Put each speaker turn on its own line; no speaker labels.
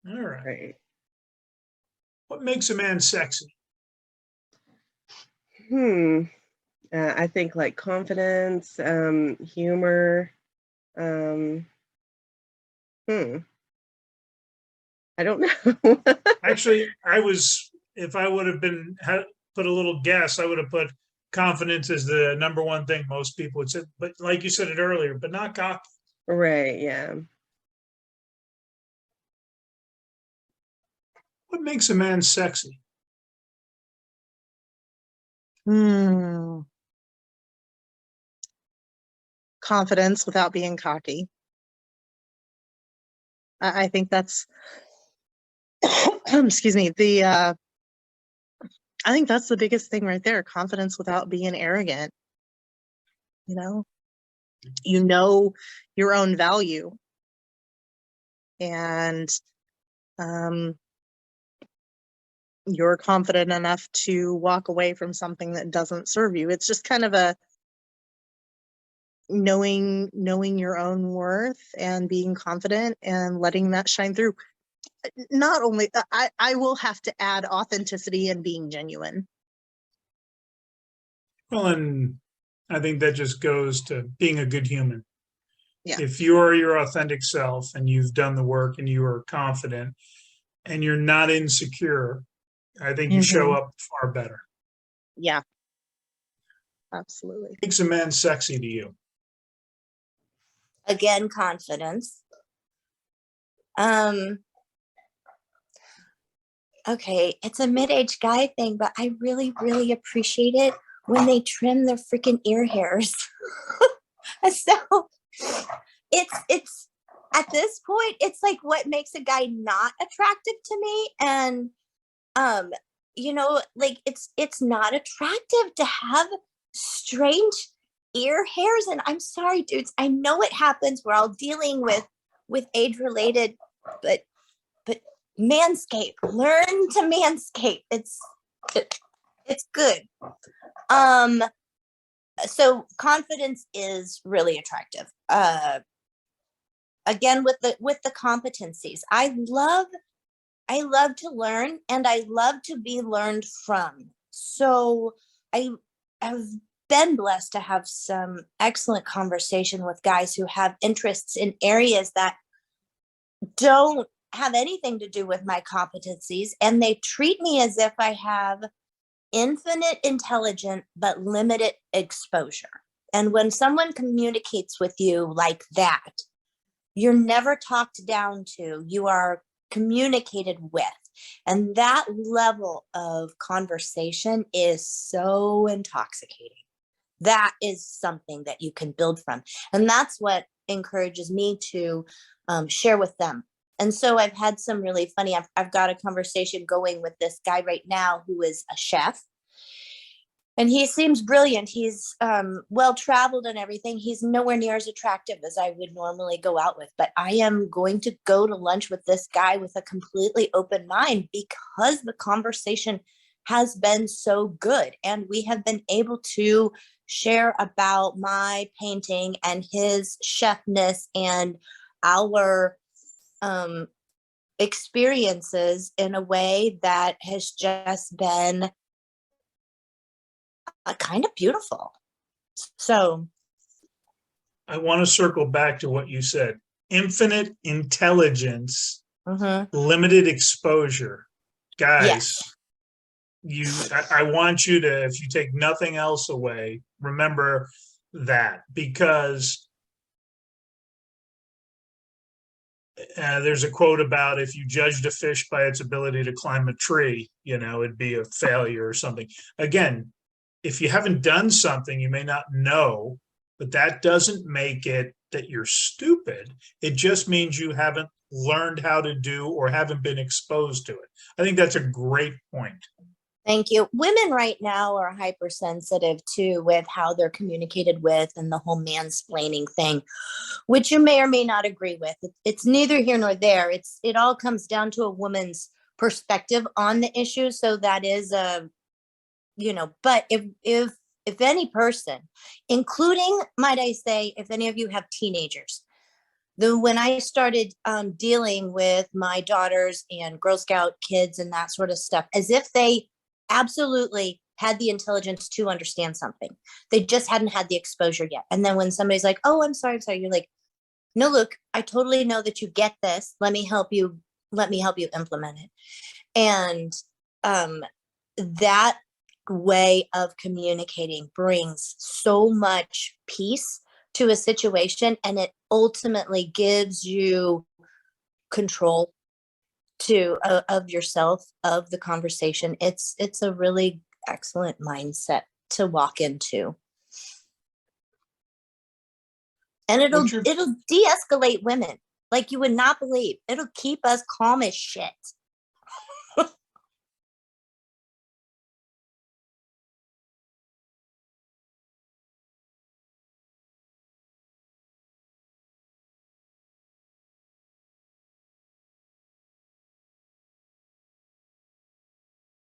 All right.
Right.
What makes a man sexy?
Hmm. I think like confidence, humor. Um, hmm. I don't know.
Actually, if I would have put a little guess, I would have put confidence as the number one thing most people would say. But like you said it earlier, but not cocky.
Right. Yeah.
What makes a man sexy?
Hmm. Confidence without being cocky. I think that's, excuse me, I think that's the biggest thing right there. Confidence without being arrogant. You know, you know your own value, and um, you're confident enough to walk away from something that doesn't serve you. It's just kind of a knowing your own worth and being confident and letting that shine through. Not only I will have to add authenticity and being genuine.
Well, and I think that just goes to being a good human.
Yeah.
If you are your authentic self and you've done the work and you are confident and you're not insecure, I think you show
Mhm.
up far better.
Yeah, absolutely.
What makes a man sexy to you?
Again, confidence. Okay, it's a mid-age guy thing, but I really, really appreciate it when they trim their freaking ear hairs. So it's at this point, it's like what makes a guy not attractive to me. And like it's not attractive to have strange ear hairs. And I'm sorry, dudes, I know it happens. We're all dealing with age related, but manscape, learn to manscape. It's good. So confidence is really attractive. Again, with the competencies, I love to learn, and I love to be learned from. So I have been blessed to have some excellent conversation with guys who have interests in areas that don't have anything to do with my competencies, and they treat me as if I have infinite intelligence but limited exposure. And when someone communicates with you like that, you're never talked down to, you are communicated with. And that level of conversation is so intoxicating. That is something that you can build from. And that's what encourages me to share with them. And so I've had some really funny, I've got a conversation going with this guy right now who is a chef. And he seems brilliant. He's well-traveled and everything. He's nowhere near as attractive as I would normally go out with. But I am going to go to lunch with this guy with a completely open mind because the conversation has been so good. And we have been able to share about my painting and his chefness and our experiences in a way that has just been kind of beautiful. So
I want to circle back to what you said. Infinite intelligence, limited exposure. Guys, I want you to, if you take nothing else away, remember that, because there's a quote about if you judged a fish by its ability to climb a tree, it'd be a failure or something. Again, if you haven't done something, you may not know, but that doesn't make it that you're stupid. It just means you haven't learned how to do or haven't been exposed to it. I think that's a great point.
Thank you. Women right now are hypersensitive too with how they're communicated with and the whole mansplaining thing, which you may or may not agree with. It's neither here nor there. It all comes down to a woman's perspective on the issue. So that is but if any person, including, might I say, if any of you have teenagers, when I started dealing with my daughters and Girl Scout kids and that sort of stuff, as if they absolutely had the intelligence to understand something. They just hadn't had the exposure yet. And then when somebody's like, oh, I'm sorry, you're like, no, look, I totally know that you get this. Let me help you implement it. And that way of communicating brings so much peace to a situation, and it ultimately gives you control of yourself, of the conversation. It's a really excellent mindset to walk into. And it'll de-escalate women like you would not believe. It'll keep us calm as shit.